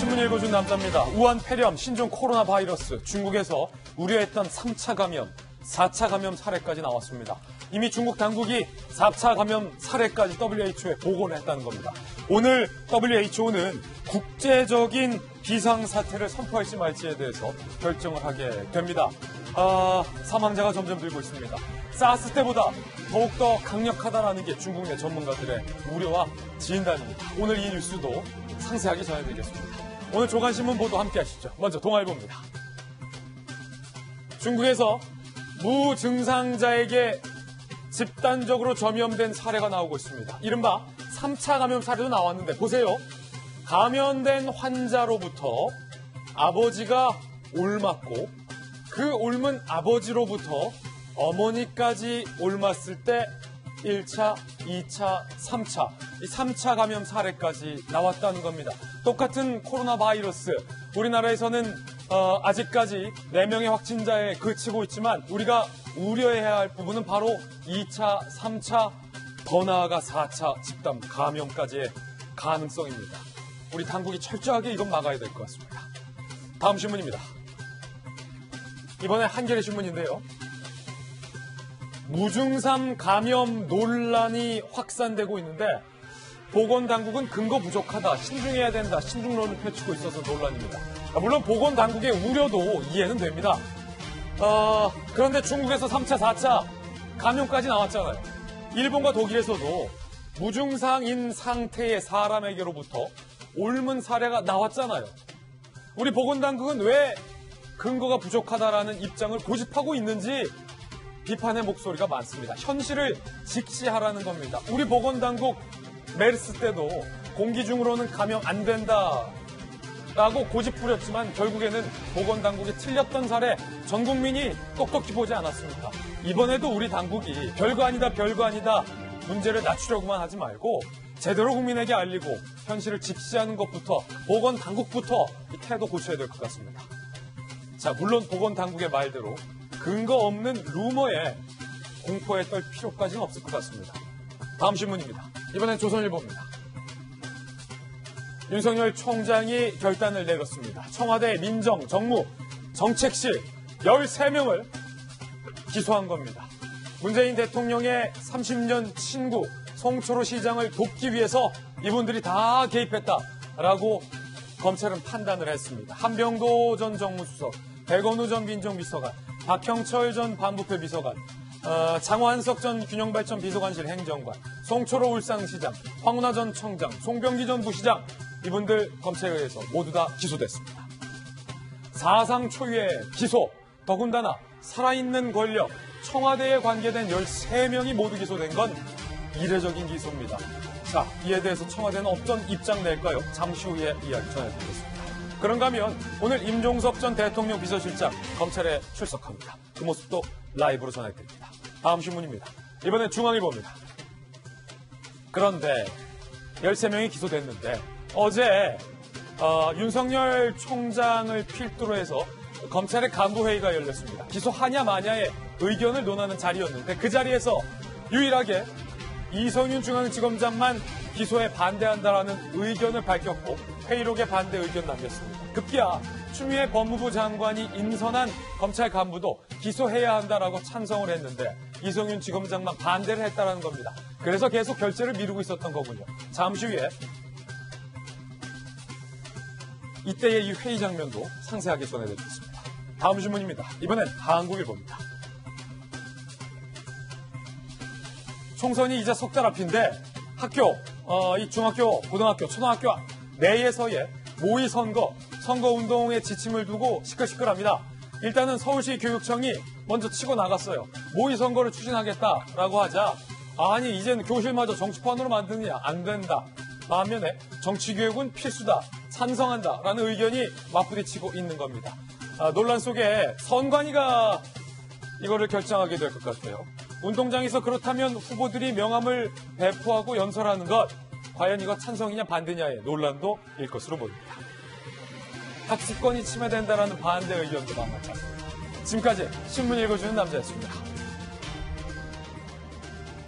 신문 읽어준 남자입니다. 우한 폐렴, 신종 코로나 바이러스, 중국에서 우려했던 3차 감염, 4차 감염 사례까지 나왔습니다. 이미 중국 당국이 4차 감염 사례까지 WHO에 보고를 했다는 겁니다. 오늘 WHO는 국제적인 비상사태를 선포할지 말지에 대해서 결정을 하게 됩니다. 사망자가 점점 늘고 있습니다. 사스 때보다 더욱더 강력하다라는 게 중국 내 전문가들의 우려와 진단입니다. 오늘 이 뉴스도 상세하게 전해드리겠습니다. 오늘 조간신문 보도 함께 하시죠. 먼저 동아일보입니다. 중국에서 무증상자에게 집단적으로 전염된 사례가 나오고 있습니다. 이른바 3차 감염 사례도 나왔는데 보세요. 감염된 환자로부터 아버지가 옮았고 그 옮은 아버지로부터 어머니까지 옮았을 때 1차, 2차, 3차, 이 3차 감염 사례까지 나왔다는 겁니다. 똑같은 코로나 바이러스, 우리나라에서는 아직까지 4명의 확진자에 그치고 있지만 우리가 우려해야 할 부분은 바로 2차, 3차, 더 나아가 4차 집단 감염까지의 가능성입니다. 우리 당국이 철저하게 이건 막아야 될 것 같습니다. 다음 신문입니다. 이번에 한겨레 신문인데요. 무증상 감염 논란이 확산되고 있는데 보건당국은 근거 부족하다, 신중해야 된다, 신중론을 펼치고 있어서 논란입니다. 물론 보건당국의 우려도 이해는 됩니다. 그런데 중국에서 3차, 4차 감염까지 나왔잖아요. 일본과 독일에서도 무증상인 상태의 사람에게로부터 옮은 사례가 나왔잖아요. 우리 보건당국은 왜 근거가 부족하다라는 입장을 고집하고 있는지 비판의 목소리가 많습니다. 현실을 직시하라는 겁니다. 우리 보건당국 메르스 때도 공기 중으로는 감염 안 된다라고 고집 부렸지만 결국에는 보건당국이 틀렸던 사례 전 국민이 똑똑히 보지 않았습니까? 이번에도 우리 당국이 별거 아니다 문제를 낮추려고만 하지 말고 제대로 국민에게 알리고 현실을 직시하는 것부터 보건당국부터 이 태도 고쳐야 될 것 같습니다. 자, 물론 보건당국의 말대로 근거 없는 루머에 공포에 떨 필요까지는 없을 것 같습니다. 다음 신문입니다. 이번엔 조선일보입니다. 윤석열 총장이 결단을 내렸습니다. 청와대 민정, 정무, 정책실 13명을 기소한 겁니다. 문재인 대통령의 30년 친구 송철호 시장을 돕기 위해서 이분들이 다 개입했다라고 검찰은 판단을 했습니다. 한병도 전 정무수석, 백원우 전 민정비서관, 박형철 전 반부패 비서관, 장환석 전 균형발전 비서관실 행정관, 송철호 울산시장, 황운하 전 청장, 송병기 전 부시장 이분들 검찰에 의해서 모두 다 기소됐습니다. 사상 초유의 기소, 더군다나 살아있는 권력, 청와대에 관계된 13명이 모두 기소된 건 이례적인 기소입니다. 자, 이에 대해서 청와대는 어떤 입장 낼까요? 잠시 후에 이야기 전해드리겠습니다. 그런가 하면 오늘 임종석 전 대통령 비서실장 검찰에 출석합니다. 그 모습도 라이브로 전해드립니다. 다음 신문입니다. 이번엔 중앙일보입니다. 그런데 13명이 기소됐는데 어제 윤석열 총장을 필두로 해서 검찰의 간부회의가 열렸습니다. 기소하냐 마냐의 의견을 논하는 자리였는데 그 자리에서 유일하게 이성윤 중앙지검장만 기소에 반대한다라는 의견을 밝혔고 회의록에 반대 의견 남겼습니다. 급기야 추미애 법무부 장관이 인선한 검찰 간부도 기소해야 한다라고 찬성을 했는데 이성윤 지검장만 반대를 했다라는 겁니다. 그래서 계속 결재를 미루고 있었던 거군요. 잠시 후에 이때의 이 회의 장면도 상세하게 전해드리겠습니다. 다음 신문입니다. 이번엔 한국일보입니다. 총선이 이제 석 달 앞인데 학교, 이 중학교, 고등학교, 초등학교 내에서의 모의 선거운동에 지침을 두고 시끌시끌합니다. 일단은 서울시 교육청이 먼저 치고 나갔어요. 모의 선거를 추진하겠다라고 하자 아니 이제는 교실마저 정치판으로 만드느냐 안 된다. 반면에 정치교육은 필수다. 찬성한다라는 의견이 맞부딪히고 있는 겁니다. 논란 속에 선관위가 이거를 결정하게 될 것 같아요. 운동장에서 그렇다면 후보들이 명함을 배포하고 연설하는 것 과연 이거 찬성이냐 반대냐의 논란도 일 것으로 보입니다. 학습권이 침해된다라는 반대 의견도 만만치 않습니다. 지금까지 신문 읽어주는 남자였습니다.